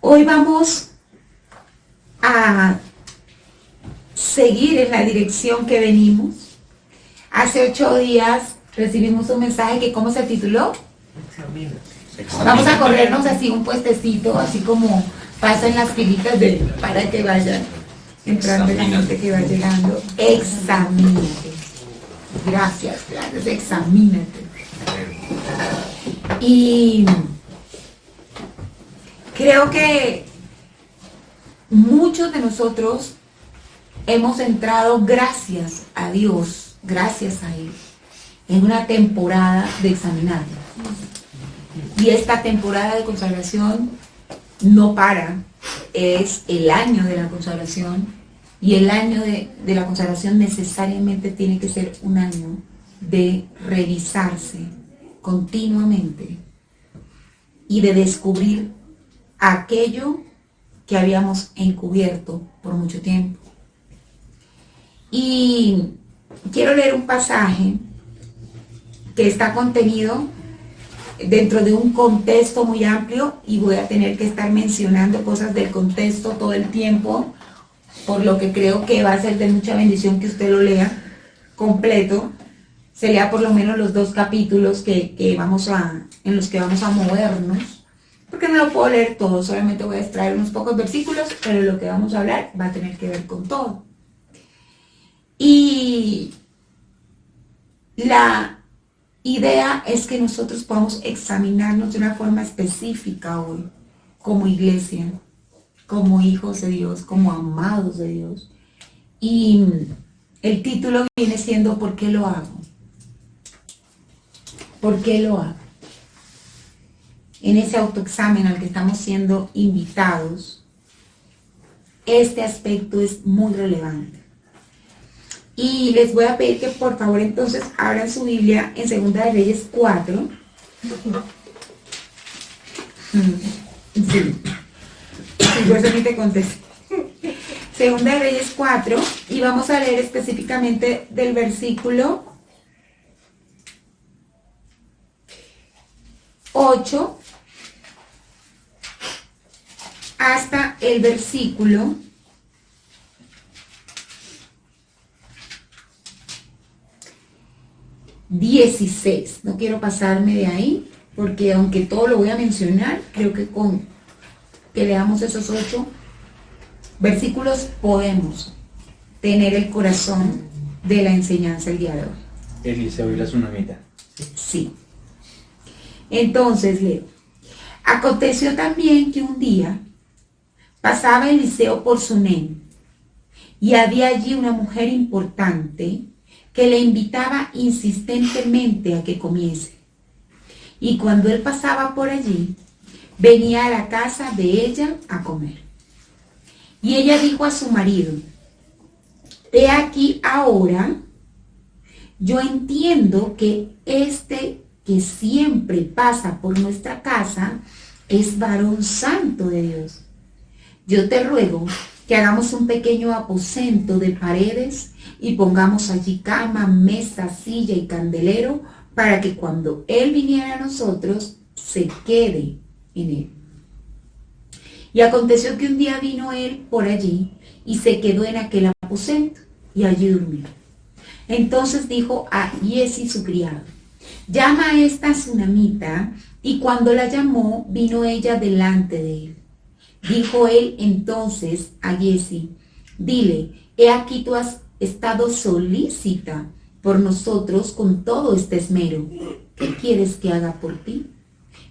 Hoy vamos a seguir en la dirección que venimos. Hace 8 días recibimos un mensaje que, ¿cómo se tituló? Vamos a corrernos así un puestecito, así como pasa en las filitas para que vayan entrando la gente que va llegando. Examínate. Gracias, examínate. Y creo que muchos de nosotros hemos entrado, gracias a Dios, gracias a Él, en una temporada de examinarnos. Y esta temporada de consagración no para, es el año de la consagración, y el año de la consagración necesariamente tiene que ser un año de revisarse continuamente y de descubrir aquello que habíamos encubierto por mucho tiempo. Y quiero leer un pasaje que está contenido dentro de un contexto muy amplio, y voy a tener que estar mencionando cosas del contexto todo el tiempo, por lo que creo que va a ser de mucha bendición que usted lo lea completo, se lea por lo menos los 2 capítulos en los que vamos a movernos, porque no lo puedo leer todo, solamente voy a extraer unos pocos versículos, pero lo que vamos a hablar va a tener que ver con todo. Y la idea es que nosotros podamos examinarnos de una forma específica hoy, como iglesia, como hijos de Dios, como amados de Dios. Y el título viene siendo ¿por qué lo hago? ¿Por qué lo hago? En ese autoexamen al que estamos siendo invitados, este aspecto es muy relevante. Y les voy a pedir que por favor entonces abran su Biblia en 2 de Reyes 4. Sí, por eso ni te contesté. 2 de Reyes 4, y vamos a leer específicamente del versículo 8 hasta el versículo 16. No quiero pasarme de ahí, porque aunque todo lo voy a mencionar, creo que con que leamos esos 8 versículos podemos tener el corazón de la enseñanza el día de hoy. Eliseo y la tsunamita. Sí. Entonces leo. Aconteció también que un día pasaba Eliseo por Sunem, y había allí una mujer importante que le invitaba insistentemente a que comiese. Y cuando él pasaba por allí, venía a la casa de ella a comer. Y ella dijo a su marido: he aquí ahora, yo entiendo que este que siempre pasa por nuestra casa es varón santo de Dios. Yo te ruego que hagamos un pequeño aposento de paredes y pongamos allí cama, mesa, silla y candelero, para que cuando él viniera a nosotros se quede en él. Y aconteció que un día vino él por allí y se quedó en aquel aposento, y allí durmió. Entonces dijo a Giezi su criado: llama a esta tsunamita. Y cuando la llamó, vino ella delante de él. Dijo él entonces a Giezi: dile, he aquí tú has estado solícita por nosotros con todo este esmero. ¿Qué quieres que haga por ti?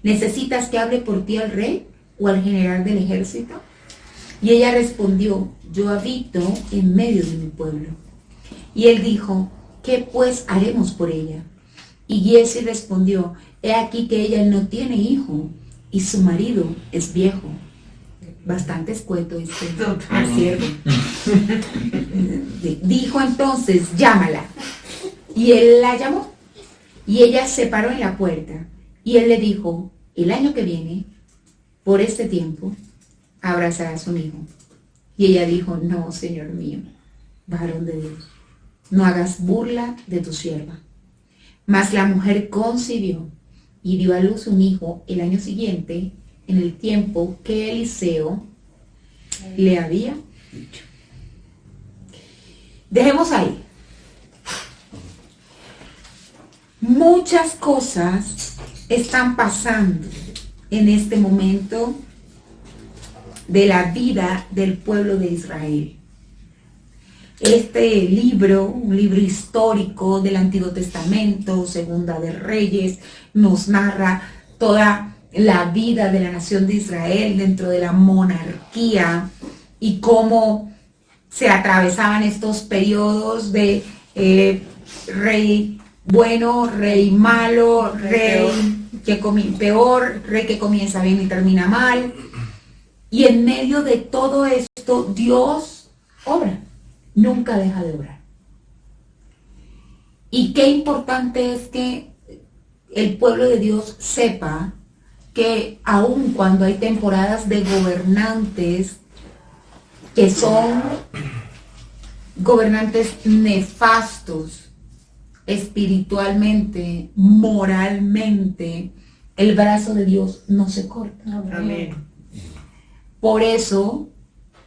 ¿Necesitas que hable por ti al rey o al general del ejército? Y ella respondió: yo habito en medio de mi pueblo. Y él dijo: ¿qué pues haremos por ella? Y Giezi respondió: he aquí que ella no tiene hijo y su marido es viejo. Bastante escueto este siervo. Dijo entonces: llámala. Y él la llamó, y ella se paró en la puerta, y él le dijo: el año que viene, por este tiempo, abrazarás un hijo. Y ella dijo: no, Señor mío, varón de Dios, no hagas burla de tu sierva. Mas la mujer concibió y dio a luz un hijo el año siguiente, en el tiempo que Eliseo le había dicho. Dejemos ahí. Muchas cosas están pasando en este momento de la vida del pueblo de Israel. Este libro, un libro histórico del Antiguo Testamento, Segunda de Reyes, nos narra toda la vida de la nación de Israel dentro de la monarquía y cómo se atravesaban estos periodos de rey bueno, rey malo, rey peor, rey que comienza bien y termina mal. Y en medio de todo esto, Dios obra, nunca deja de obrar. Y qué importante es que el pueblo de Dios sepa que aun cuando hay temporadas de gobernantes que son gobernantes nefastos, espiritualmente, moralmente, el brazo de Dios no se corta. Amén. Por eso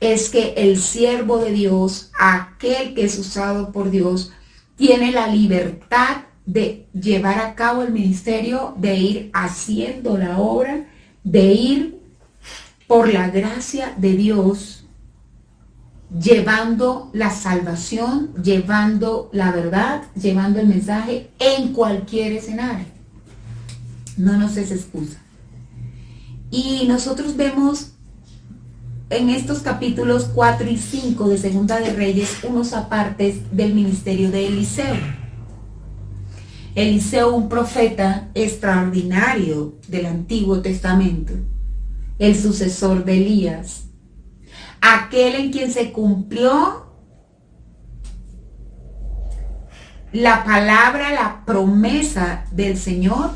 es que el siervo de Dios, aquel que es usado por Dios, tiene la libertad de llevar a cabo el ministerio, de ir haciendo la obra, de ir por la gracia de Dios, llevando la salvación, llevando la verdad, llevando el mensaje en cualquier escenario. No nos es excusa. Y nosotros vemos en estos capítulos 4 y 5 de Segunda de Reyes unos apartes del ministerio de Eliseo. Eliseo, un profeta extraordinario del Antiguo Testamento, el sucesor de Elías, aquel en quien se cumplió la palabra, la promesa del Señor,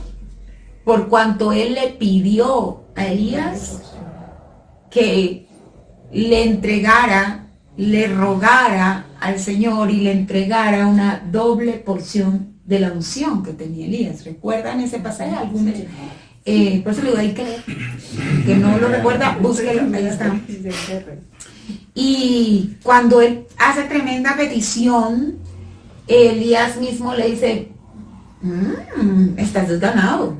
por cuanto él le pidió a Elías que le entregara, le rogara al Señor y le entregara una doble porción de la unción que tenía Elías. ¿Recuerdan ese pasaje? Algunos, por eso le digo, hay que leer. Que no lo recuerda, búsquelo, ahí está. Y cuando él hace tremenda petición, Elías mismo le dice, estás desganado.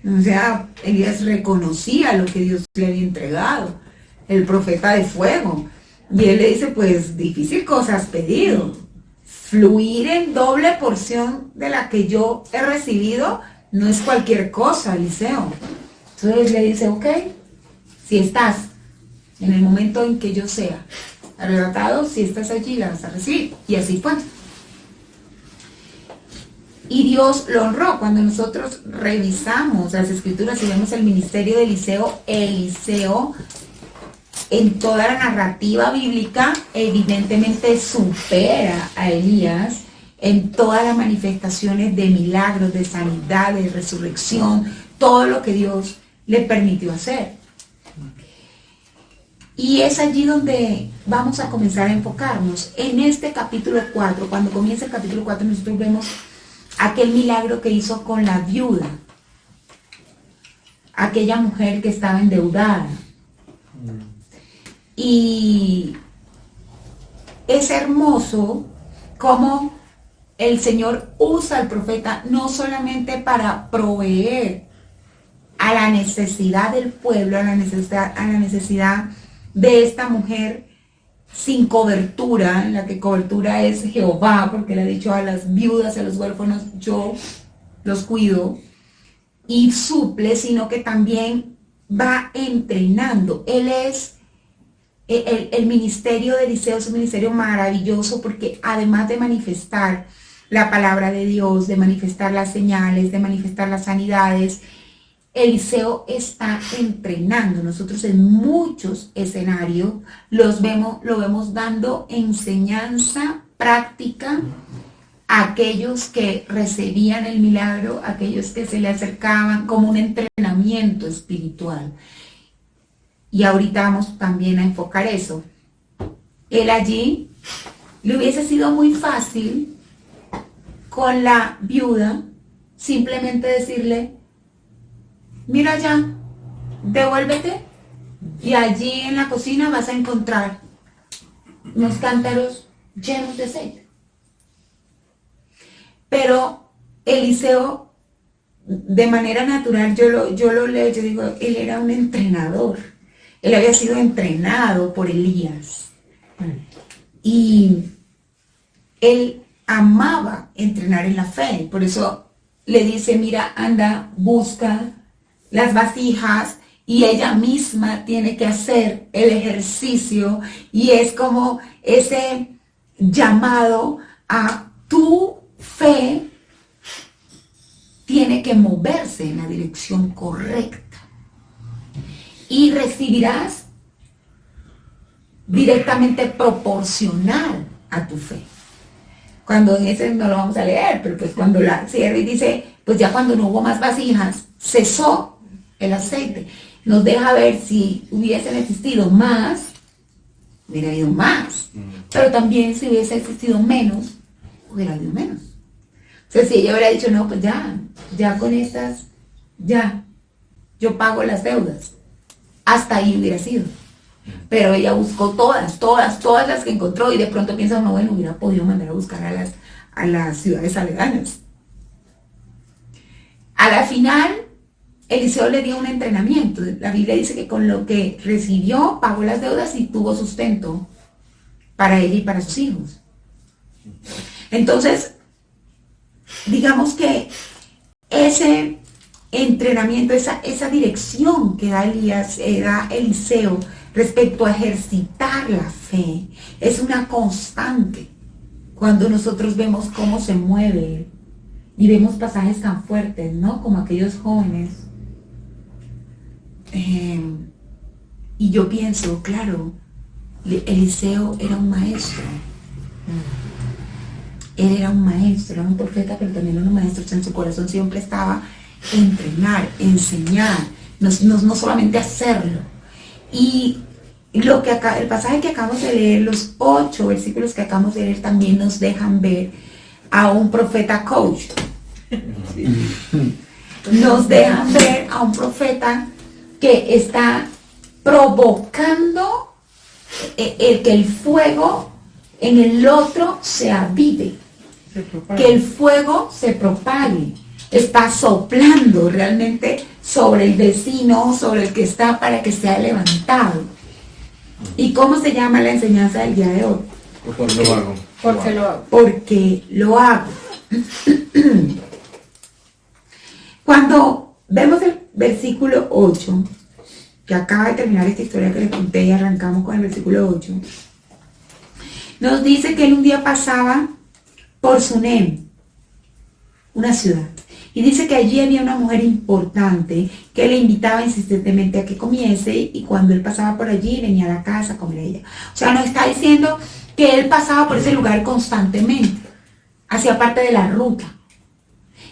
O sea, Elías reconocía lo que Dios le había entregado, el profeta de fuego. Y él le dice, pues difícil cosa has pedido. Fluir en doble porción de la que yo he recibido no es cualquier cosa, Eliseo. Entonces le dice, ok, si estás en el momento en que yo sea arrebatado, si estás allí, la vas a recibir. Y así fue. Y Dios lo honró. Cuando nosotros revisamos las escrituras y vemos el ministerio de Eliseo, Eliseo en toda la narrativa bíblica evidentemente supera a Elías en todas las manifestaciones de milagros, de sanidad, de resurrección, todo lo que Dios le permitió hacer. Y es allí donde vamos a comenzar a enfocarnos. En este capítulo 4, cuando comienza el capítulo 4, nosotros vemos aquel milagro que hizo con la viuda, aquella mujer que estaba endeudada. Y es hermoso cómo el Señor usa al profeta no solamente para proveer a la necesidad del pueblo, a la necesidad de esta mujer sin cobertura, en la que cobertura es Jehová, porque le ha dicho a las viudas, a los huérfanos, yo los cuido, y suple, sino que también va entrenando. Él es el ministerio de Eliseo, es un ministerio maravilloso, porque además de manifestar la palabra de Dios, de manifestar las señales, de manifestar las sanidades, Eliseo está entrenando. Nosotros en muchos escenarios lo vemos dando enseñanza práctica a aquellos que recibían el milagro, a aquellos que se le acercaban, como un entrenamiento espiritual. Y ahorita vamos también a enfocar eso. Él allí le hubiese sido muy fácil con la viuda simplemente decirle, mira ya, devuélvete y allí en la cocina vas a encontrar unos cántaros llenos de aceite. Pero Eliseo, de manera natural, yo lo leo, yo digo, él era un entrenador. Él había sido entrenado por Elías. Y él amaba entrenar en la fe. Por eso le dice, mira, anda, busca las vasijas y ella misma tiene que hacer el ejercicio. Y es como ese llamado a tu fe tiene que moverse en la dirección correcta. Y recibirás directamente proporcional a tu fe. Cuando en ese no lo vamos a leer, pero pues cuando la cierra y dice, pues ya cuando no hubo más vasijas, cesó el aceite. Nos deja ver si hubiesen existido más, hubiera habido más. Pero también si hubiese existido menos, hubiera habido menos. O sea, si ella hubiera dicho, no, pues ya con estas, ya, yo pago las deudas. Hasta ahí hubiera sido. Pero ella buscó todas las que encontró y de pronto piensa, no, bueno, hubiera podido mandar a buscar a las ciudades aledañas. A la final, Eliseo le dio un entrenamiento. La Biblia dice que con lo que recibió, pagó las deudas y tuvo sustento para ella y para sus hijos. Entonces, digamos que ese entrenamiento, esa dirección que da Eliseo respecto a ejercitar la fe, es una constante. Cuando nosotros vemos cómo se mueve y vemos pasajes tan fuertes, ¿no? Como aquellos jóvenes. Y yo pienso, claro, Eliseo era un maestro. Él era un maestro, era un profeta, pero también era un maestro. En su corazón siempre estaba entrenar, enseñar, no solamente hacerlo. Y el pasaje que acabamos de leer, los 8 versículos que acabamos de leer, también nos dejan ver a un profeta coach. Nos dejan ver a un profeta que está provocando que el fuego en el otro se avive, que el fuego se propague. Está soplando realmente sobre el vecino, sobre el que está, para que sea levantado. ¿Y cómo se llama la enseñanza del día de hoy? Porque lo hago. Porque lo hago. Cuando vemos el versículo 8, que acaba de terminar esta historia que les conté y arrancamos con el versículo 8, nos dice que él un día pasaba por Sunem, una ciudad. Y dice que allí había una mujer importante que le invitaba insistentemente a que comiese, y cuando él pasaba por allí venía a la casa a comer ella. O sea, nos está diciendo que él pasaba por ese lugar constantemente, hacía parte de la ruta.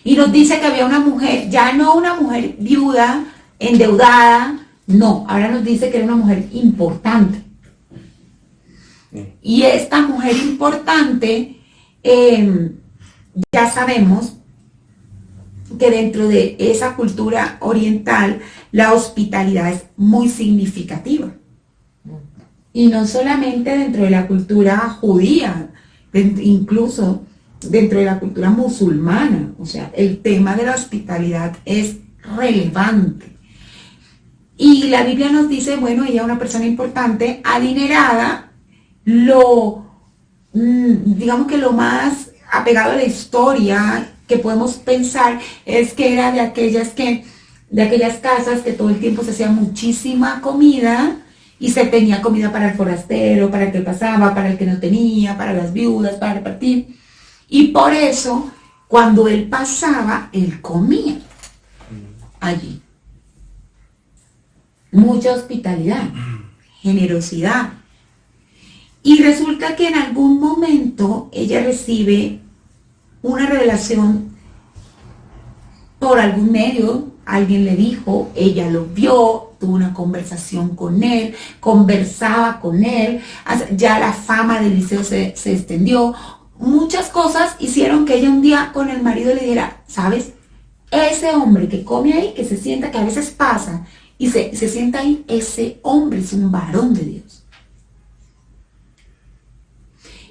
Y nos dice que había una mujer, ya no una mujer viuda, endeudada, no, ahora nos dice que era una mujer importante. Y esta mujer importante, ya sabemos que dentro de esa cultura oriental la hospitalidad es muy significativa. Y no solamente dentro de la cultura judía, incluso dentro de la cultura musulmana. O sea, el tema de la hospitalidad es relevante. Y la Biblia nos dice, bueno, ella es una persona importante, adinerada, digamos que lo más apegado a la historia que podemos pensar es que era de aquellas casas que todo el tiempo se hacía muchísima comida y se tenía comida para el forastero, para el que pasaba, para el que no tenía, para las viudas, para repartir. Y por eso, cuando él pasaba, él comía allí. Mucha hospitalidad, generosidad. Y resulta que en algún momento ella recibe una revelación por algún medio, alguien le dijo, ella lo vio, tuvo una conversación con él, conversaba con él, ya la fama de Eliseo se extendió, muchas cosas hicieron que ella un día con el marido le dijera, ¿sabes? Ese hombre que come ahí, que se sienta, que a veces pasa y se sienta ahí, ese hombre es un varón de Dios.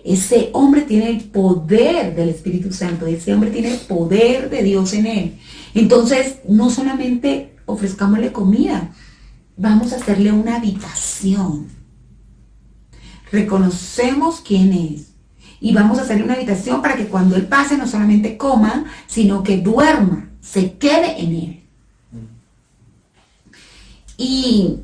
Ese hombre tiene el poder del Espíritu Santo, ese hombre tiene el poder de Dios en él. Entonces, no solamente ofrezcámosle comida, vamos a hacerle una habitación. Reconocemos quién es y vamos a hacerle una habitación para que cuando él pase no solamente coma, sino que duerma, se quede en él. Y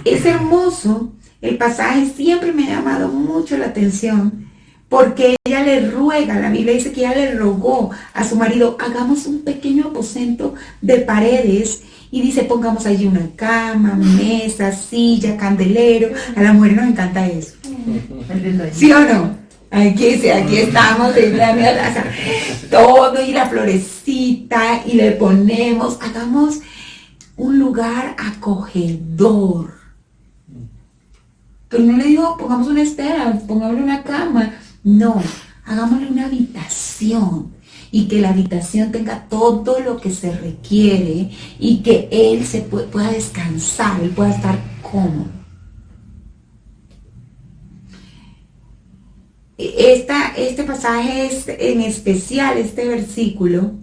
es hermoso, el pasaje siempre me ha llamado mucho la atención, porque ella le ruega, la Biblia dice que ella le rogó a su marido, hagamos un pequeño aposento de paredes, y dice, pongamos allí una cama, mesa, silla, candelero. A las mujeres nos encanta eso. ¿Sí o no? Aquí estamos, todo, y la florecita, y le ponemos, hagamos un lugar acogedor. Pero no le digo, pongamos una estera, pongámosle una cama. No, hagámosle una habitación y que la habitación tenga todo lo que se requiere y que él se pueda descansar, él pueda estar cómodo. Este pasaje es en especial, este versículo,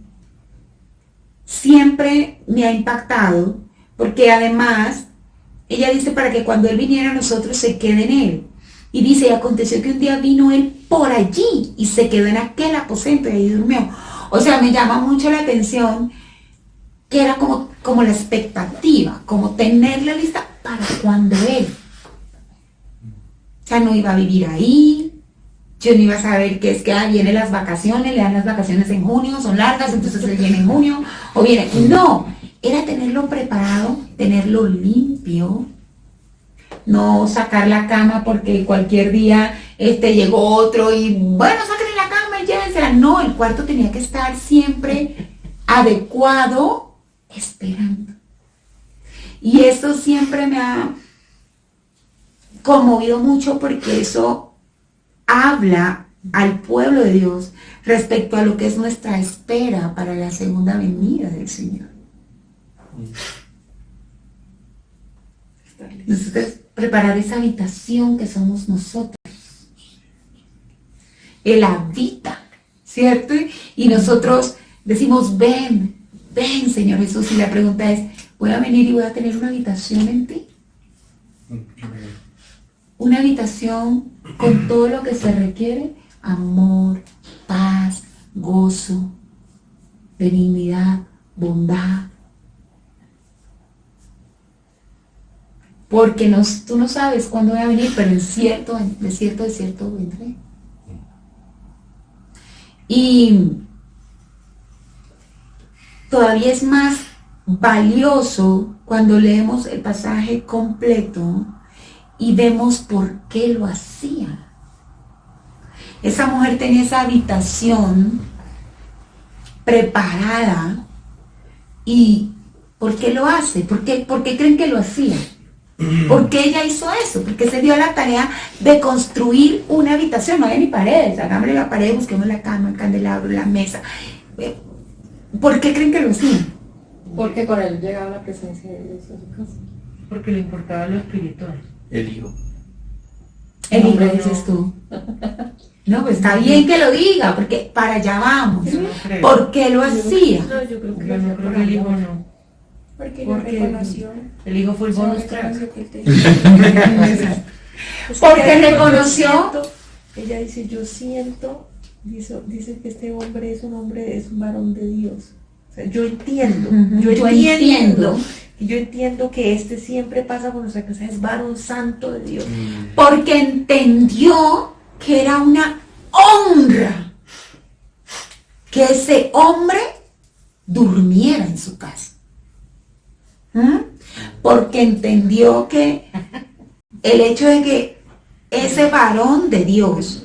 siempre me ha impactado porque además ella dice para que cuando él viniera nosotros se quede en él. Y dice, y aconteció que un día vino él por allí y se quedó en aquel aposento y ahí durmió. O sea, me llama mucho la atención que era como la expectativa, como tenerla lista para cuando él. O sea, no iba a vivir ahí, yo no iba a saber que es que vienen las vacaciones, le dan las vacaciones en junio, son largas, entonces él viene en junio, o viene. No, era tenerlo preparado, tenerlo limpio. No sacar la cama porque cualquier día llegó otro y bueno, sáquenle la cama y llévensela. No, el cuarto tenía que estar siempre adecuado, esperando. Y eso siempre me ha conmovido mucho porque eso habla al pueblo de Dios respecto a lo que es nuestra espera para la segunda venida del Señor. Entonces, preparar esa habitación que somos nosotros. Él habita, ¿cierto? Y nosotros decimos, ven, Señor Jesús. Y la pregunta es, ¿voy a venir y voy a tener una habitación en ti? Una habitación con todo lo que se requiere, amor, paz, gozo, benignidad, bondad. Porque tú no sabes cuándo voy a venir, pero de cierto vendré. Y todavía es más valioso cuando leemos el pasaje completo y vemos por qué lo hacía. Esa mujer tenía esa habitación preparada. ¿Y por qué lo hace? ¿Por qué creen que lo hacía? ¿Por qué ella hizo eso? Porque se dio a la tarea de construir una habitación. No había ni paredes, hagámosle la pared, busquemos la cama, el candelabro, la mesa. ¿Por qué creen que lo hacía? Porque con él llegaba la presencia de Dios a su casa. Porque le importaba lo espiritual. El hijo. El hijo, dices tú. No, pues está bien que lo diga, porque para allá vamos. Yo no creo. ¿Por qué lo hacía? No, yo creo que Yo no creo que el hijo no. Porque el hijo fue el bonus track. Porque reconoció. Ella dice, yo siento, dice que este hombre es un varón de Dios. O sea, yo entiendo, yo entiendo que este siempre pasa por nuestra casa, es varón santo de Dios. Porque entendió que era una honra que ese hombre durmiera en su casa. Porque entendió que el hecho de que ese varón de Dios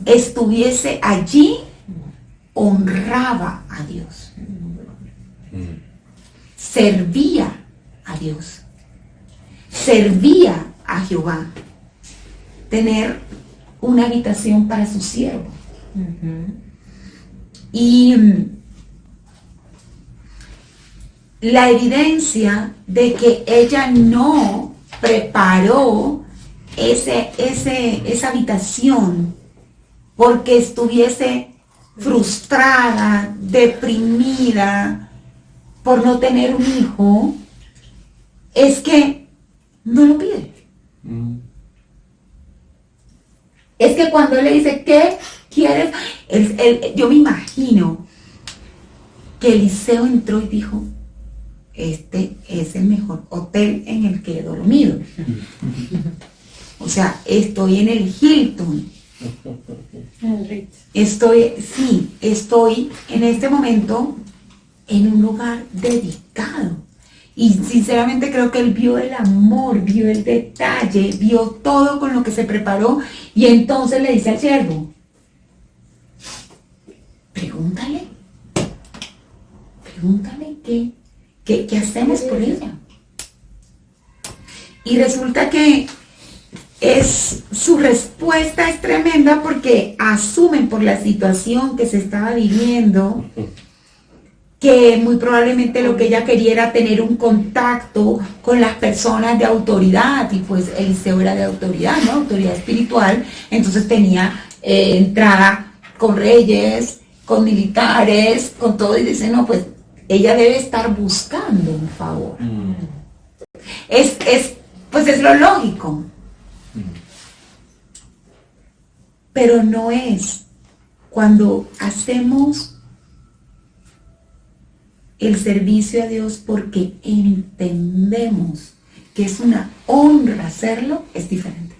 estuviese allí honraba a Dios, servía a Dios, servía a Jehová. Tener una habitación para su siervo. Y la evidencia de que ella no preparó esa habitación porque estuviese frustrada, deprimida por no tener un hijo, es que no lo pide. Es que cuando él le dice, ¿qué quieres? Yo me imagino que Eliseo entró y dijo, este es el mejor hotel en el que he dormido. O sea, estoy en el Hilton. Estoy en este momento en un lugar dedicado. Y sinceramente creo que él vio el amor, vio el detalle, vio todo con lo que se preparó. Y entonces le dice al siervo, pregúntale qué hacemos por ella. Y resulta que su respuesta es tremenda porque asumen por la situación que se estaba viviendo que muy probablemente lo que ella quería era tener un contacto con las personas de autoridad, y pues Eliseo era de autoridad, ¿no? Autoridad espiritual, entonces tenía entrada con reyes, con militares, con todo, y dice, no, pues ella debe estar buscando un favor. Pues es lo lógico. Pero no es cuando hacemos el servicio a Dios porque entendemos que es una honra hacerlo, es diferente.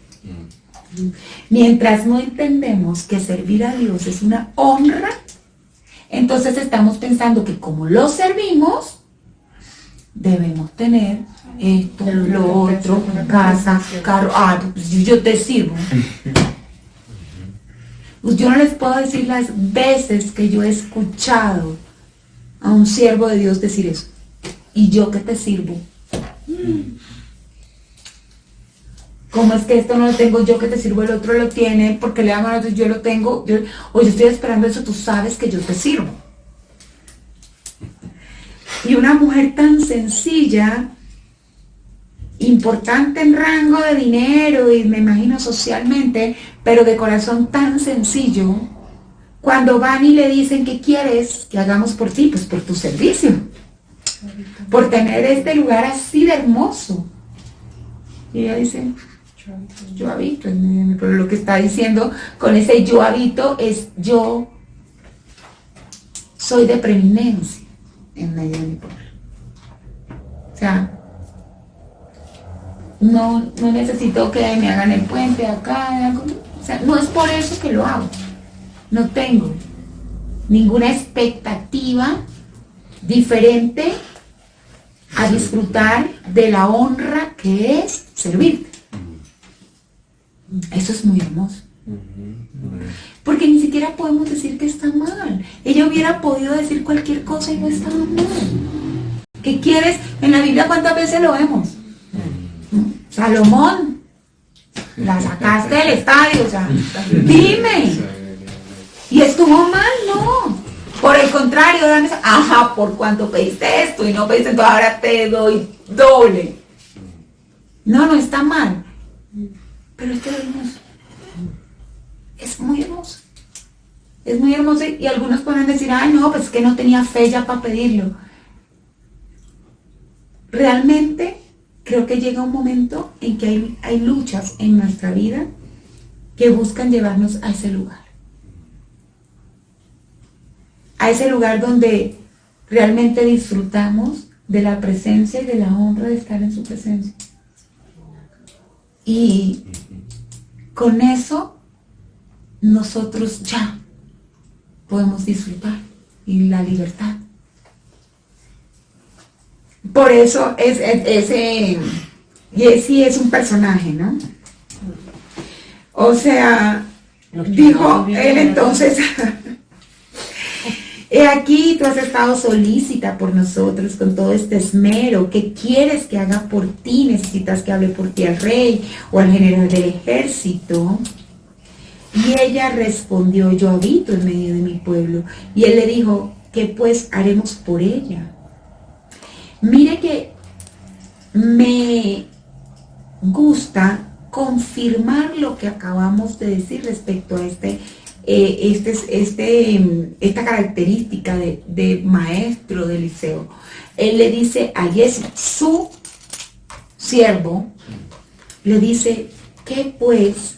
Mientras no entendemos que servir a Dios es una honra, entonces estamos pensando que como lo servimos, debemos tener esto, lo otro, casa, carro, pues yo te sirvo. Pues yo no les puedo decir las veces que yo he escuchado a un siervo de Dios decir eso. ¿Y yo qué te sirvo? ¿Cómo es que esto no lo tengo yo que te sirvo? El otro lo tiene porque le llaman a otro, yo lo tengo. Yo estoy esperando eso, tú sabes que yo te sirvo. Y una mujer tan sencilla, importante en rango de dinero y me imagino socialmente, pero de corazón tan sencillo, cuando van y le dicen ¿qué quieres que hagamos por ti? Pues por tu servicio, por tener este lugar así de hermoso. Y ella dice, yo habito en medio de mi pueblo. Lo que está diciendo con ese yo habito es yo soy de preeminencia en medio de mi pueblo. O sea, no necesito que me hagan el puente acá, algo. O sea, no es por eso que lo hago. No tengo ninguna expectativa diferente a disfrutar de la honra que es servirte. Eso es muy hermoso. Porque ni siquiera podemos decir que está mal. Ella hubiera podido decir cualquier cosa y no estaba mal. ¿Qué quieres? En la Biblia, ¿cuántas veces lo vemos? Salomón, la sacaste del estadio, o sea, dime. ¿Y estuvo mal? No. Por el contrario, dame esa, por cuanto pediste esto y no pediste, entonces ahora te doy doble. No está mal. Pero es que es hermoso. Es muy hermoso. Es muy hermoso y algunos pueden decir, no, pues es que no tenía fe ya para pedirlo. Realmente creo que llega un momento en que hay luchas en nuestra vida que buscan llevarnos a ese lugar. A ese lugar donde realmente disfrutamos de la presencia y de la honra de estar en su presencia. Y con eso nosotros ya podemos disfrutar y la libertad. Por eso sí es un personaje, ¿no? O sea, dijo él entonces, he aquí tú has estado solícita por nosotros con todo este esmero. ¿Qué quieres que haga por ti? ¿Necesitas que hable por ti al rey o al general del ejército? Y ella respondió, yo habito en medio de mi pueblo. Y él le dijo, ¿qué pues haremos por ella? Mire que me gusta confirmar lo que acabamos de decir respecto a esta característica de maestro de Eliseo. Él le dice a Giesi, su siervo, le dice, ¿qué pues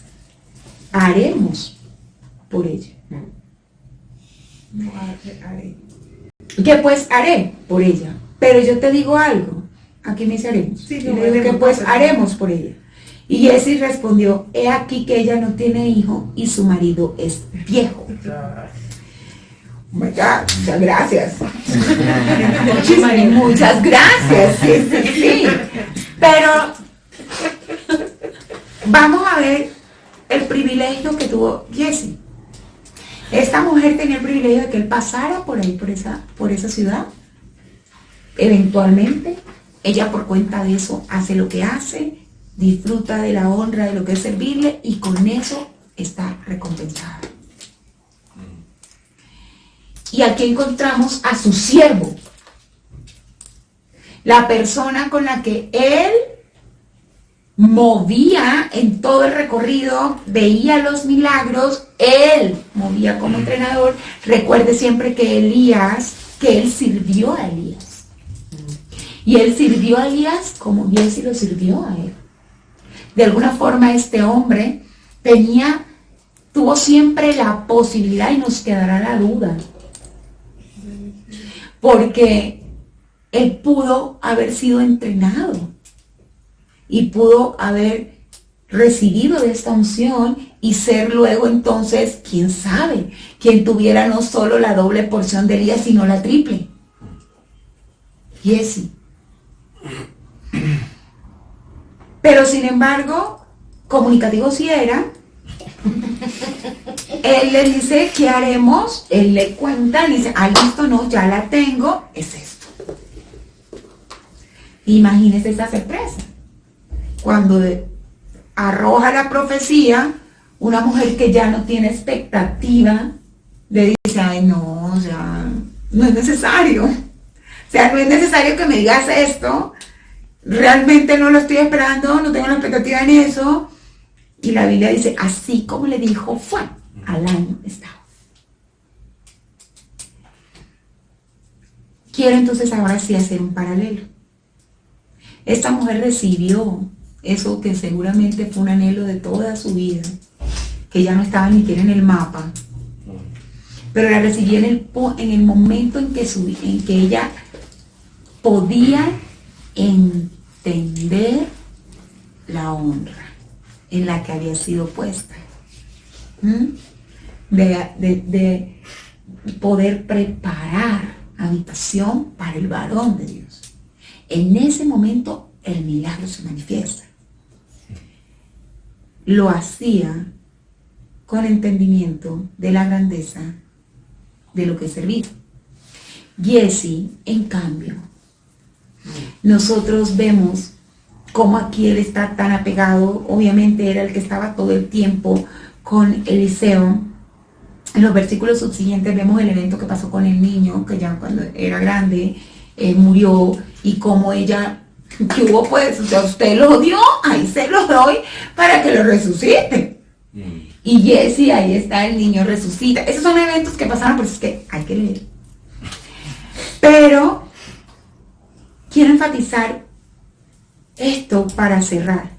haremos por ella? No haré. ¿Qué pues haré por ella? Pero yo te digo algo, aquí me dice haremos. Sí, Y no, le digo, ¿qué haremos, pues no, haremos por ella? Y Giesi respondió, he aquí que ella no tiene hijo y su marido es viejo. Oh my God, muchas gracias. Muchas gracias. Sí, sí, sí. Pero vamos a ver el privilegio que tuvo Giesi. Esta mujer tenía el privilegio de que él pasara por ahí, por esa ciudad. Eventualmente, ella por cuenta de eso hace lo que hace, disfruta de la honra de lo que es servirle y con eso está recompensada. Y aquí encontramos a su siervo, la persona con la que él movía en todo el recorrido, veía los milagros, él movía como entrenador. Recuerde siempre que él sirvió a Elías. Y él sirvió a Elías como Giesi lo sirvió a él. De alguna forma este hombre tuvo siempre la posibilidad, y nos quedará la duda, porque él pudo haber sido entrenado y pudo haber recibido de esta unción y ser luego entonces, quién sabe, quien tuviera no solo la doble porción de Elías, sino la triple. Giesi. Pero sin embargo, comunicativo sí era. Él le dice, ¿qué haremos? Él le cuenta, le dice, listo, no, ya la tengo, es esto. Imagínese esa sorpresa. Cuando arroja la profecía, una mujer que ya no tiene expectativa, le dice, ay no, o sea, no es necesario. O sea, no es necesario que me digas esto. Realmente no lo estoy esperando, no tengo la expectativa en eso. Y la Biblia dice, así como le dijo, fue, al año estaba. Quiero entonces ahora sí hacer un paralelo. Esta mujer recibió eso que seguramente fue un anhelo de toda su vida, que ya no estaba ni siquiera en el mapa, pero la recibió en el momento en que ella podía entender la honra en la que había sido puesta, de poder preparar habitación para el varón de Dios. En ese momento el milagro se manifiesta. Lo hacía con entendimiento de la grandeza de lo que servía. Giesi, en cambio, nosotros vemos cómo aquí él está tan apegado. Obviamente era el que estaba todo el tiempo con Eliseo. En los versículos subsiguientes vemos el evento que pasó con el niño, que ya cuando era grande murió, y cómo ella, que hubo pues, o sea, usted lo dio, ahí se lo doy para que lo resucite. Y Giesi, ahí está, el niño resucita. Esos son eventos que pasaron, pero es que hay que leer. Pero quiero enfatizar esto para cerrar.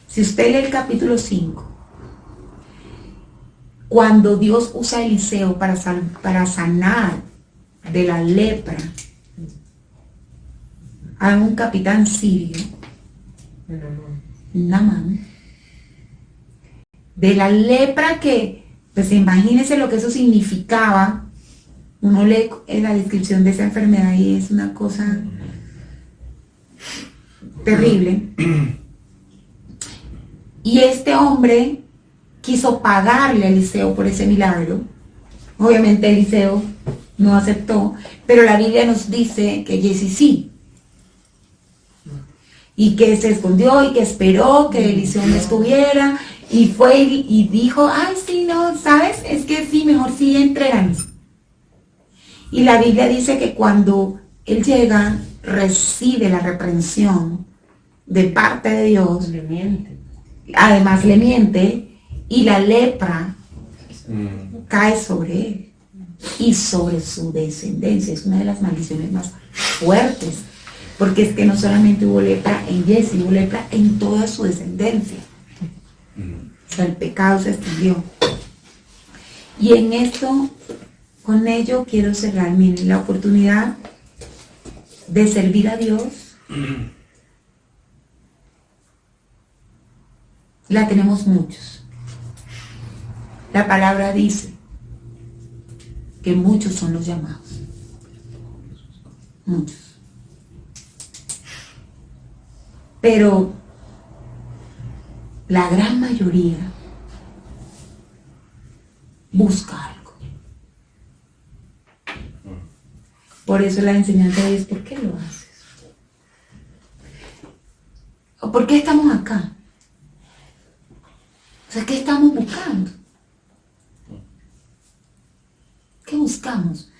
Si usted lee el capítulo 5, cuando Dios usa a Eliseo para sanar de la lepra a un capitán sirio, Naamán, de la lepra que, pues imagínense lo que eso significaba. Uno lee la descripción de esa enfermedad y es una cosa terrible. Y este hombre quiso pagarle a Eliseo por ese milagro. Obviamente Eliseo no aceptó, pero la Biblia nos dice que Giesi sí. Y que se escondió y que esperó que Eliseo no estuviera. Y fue y dijo, ay sí, no, ¿sabes? Es que sí, mejor sí, entréganos. Y la Biblia dice que cuando él llega, recibe la reprensión de parte de Dios, Le miente. además le miente, y la lepra cae sobre él y sobre su descendencia. Es una de las maldiciones más fuertes, porque es que no solamente hubo lepra en Jesse, hubo lepra en toda su descendencia. O sea, el pecado se extendió. Y en esto, con ello quiero cerrar. Miren, la oportunidad de servir a Dios la tenemos muchos. La palabra dice que muchos son los llamados. Muchos. Pero la gran mayoría busca algo. Por eso la enseñanza es: ¿por qué lo haces? ¿O por qué estamos acá? O sea, ¿qué estamos buscando? ¿Qué buscamos?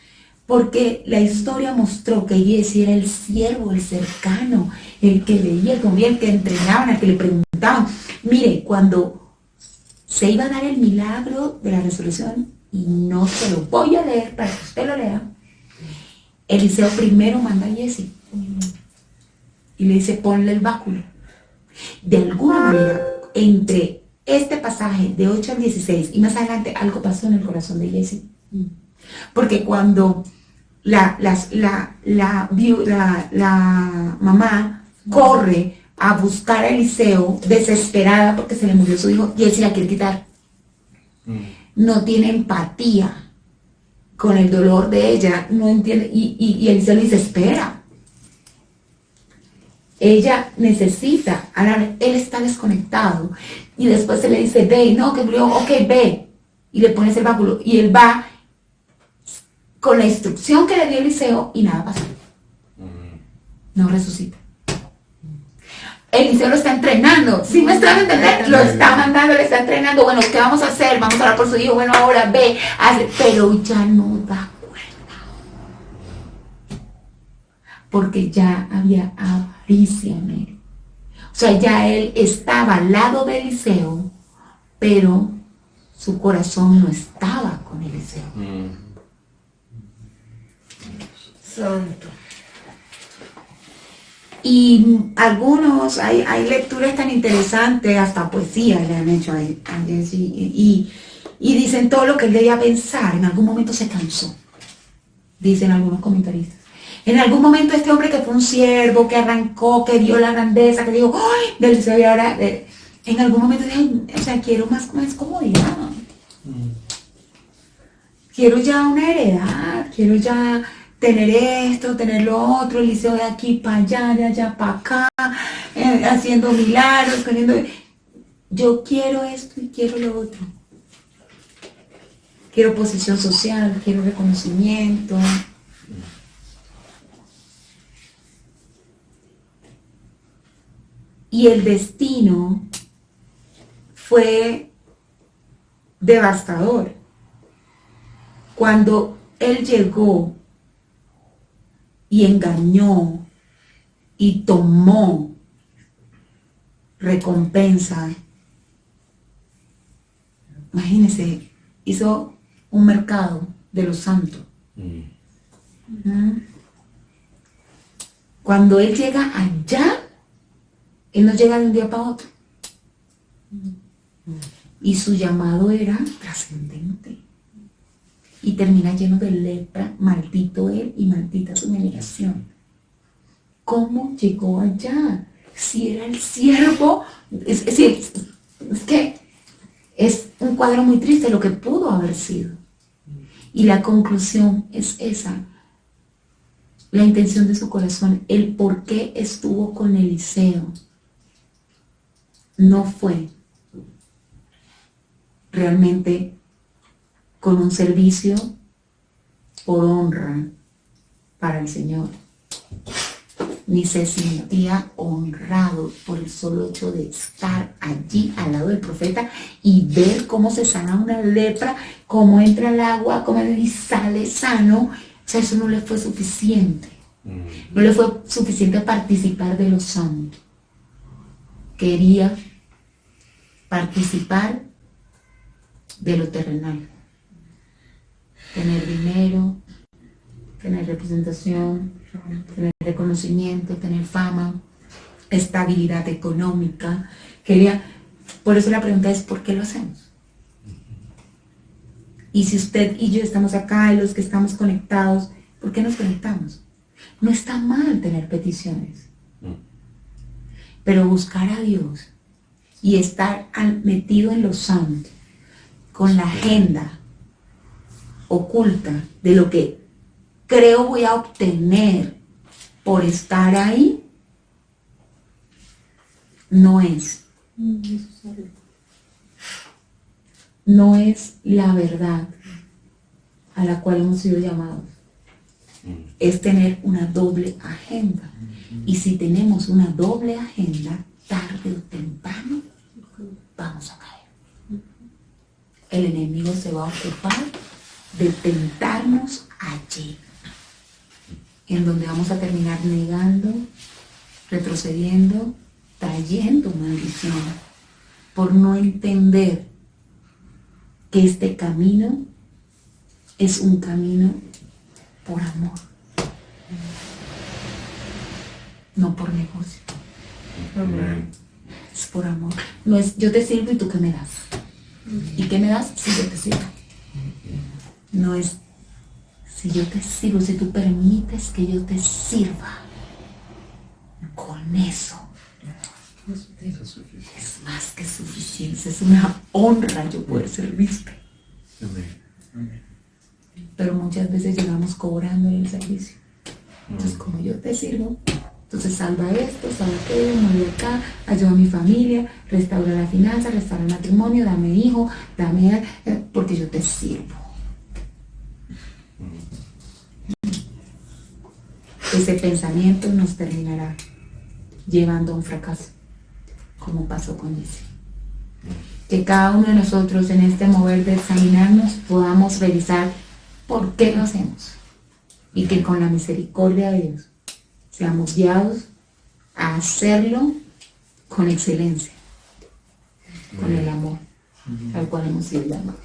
Porque la historia mostró que Jesse era el siervo, el cercano, el que veía, el que movía, el que entrenaban, al que le preguntaban. Mire, cuando se iba a dar el milagro de la resurrección, y no se lo voy a leer para que usted lo lea, Eliseo primero manda a Jesse y le dice: ponle el báculo. De alguna manera, entre este pasaje de 8 al 16 y más adelante, algo pasó en el corazón de Jesse. Porque cuando la mamá corre a buscar a Eliseo, desesperada porque se le murió su hijo, Jesse la quiere quitar. No tiene empatía con el dolor de ella, no entiende, y Eliseo le dice: espera. Ella necesita, él está desconectado, y después se le dice: ve, no, que murió, ok, ve, y le pones el báculo, y él va con la instrucción que le dio Eliseo, y nada pasó. No resucita. Eliseo lo está entrenando. ¿Sí me están entendiendo? Lo está mandando, le está entrenando. Bueno, ¿qué vamos a hacer? Vamos a orar por su hijo. Bueno, ahora ve, hace. Pero ya no da cuenta. Porque ya había avaricia en él. O sea, ya él estaba al lado de Eliseo, pero su corazón no estaba con Eliseo. Santo. Y algunos, hay lecturas tan interesantes, hasta poesía le han hecho a Jesse, y dicen todo lo que él debía pensar. En algún momento se cansó, dicen algunos comentaristas. En algún momento este hombre que fue un siervo, que arrancó, que vio la grandeza, que dijo: ¡ay! Del Eliseo, y ahora, en algún momento dije: o sea, quiero más comodidad. Quiero ya una heredad, quiero ya tener esto, tener lo otro, Eliseo de aquí para allá, de allá para acá, haciendo milagros, teniendo. Yo quiero esto y quiero lo otro. Quiero posición social, quiero reconocimiento. Y el destino fue devastador. Cuando él llegó y engañó y tomó recompensa, imagínense, hizo un mercado de los santos. Cuando él llega allá, él no llega de un día para otro. Y su llamado era trascendente. Y termina lleno de lepra, maldito él y maldita su generación. ¿Cómo llegó allá? Si era el siervo, es que es un cuadro muy triste lo que pudo haber sido. Y la conclusión es esa, la intención de su corazón, el por qué estuvo con Eliseo. No fue realmente con un servicio por honra para el Señor, ni se sentía honrado por el solo hecho de estar allí al lado del profeta y ver cómo se sana una lepra, cómo entra el agua, cómo y sale sano. O sea, eso no le fue suficiente. No le fue suficiente participar de lo santo. Quería participar de lo terrenal. Tener dinero, tener representación, tener reconocimiento, tener fama, estabilidad económica. Por eso la pregunta es, ¿por qué lo hacemos? Y si usted y yo estamos acá, y los que estamos conectados, ¿por qué nos conectamos? No está mal tener peticiones, pero buscar a Dios y estar metido en lo santo, con la agenda oculta de lo que creo voy a obtener por estar ahí, no es la verdad a la cual hemos sido llamados. Es tener una doble agenda. Y si tenemos una doble agenda, tarde o temprano vamos a caer. El enemigo se va a ocupar de tentarnos allí, en donde vamos a terminar negando, retrocediendo, trayendo maldición, por no entender que este camino es un camino por amor, no por negocio. Amén. Es por amor. No es yo te sirvo y tú qué me das. ¿Y qué me das? Si yo te sirvo. No es si yo te sirvo, si tú permites que yo te sirva. Con eso es más que suficiente. Es una honra yo poder servirte. Pero muchas veces llegamos cobrando el servicio. Entonces, como yo te sirvo, entonces salva esto, salva aquello, mueve acá, ayuda a mi familia, restaura la finanza, restaura el matrimonio, dame hijo, dame, porque yo te sirvo. Ese pensamiento nos terminará llevando a un fracaso, como pasó con Jesse. Que cada uno de nosotros en este mover de examinarnos podamos revisar por qué lo hacemos y que con la misericordia de Dios seamos guiados a hacerlo con excelencia, con el amor al cual hemos sido llamados.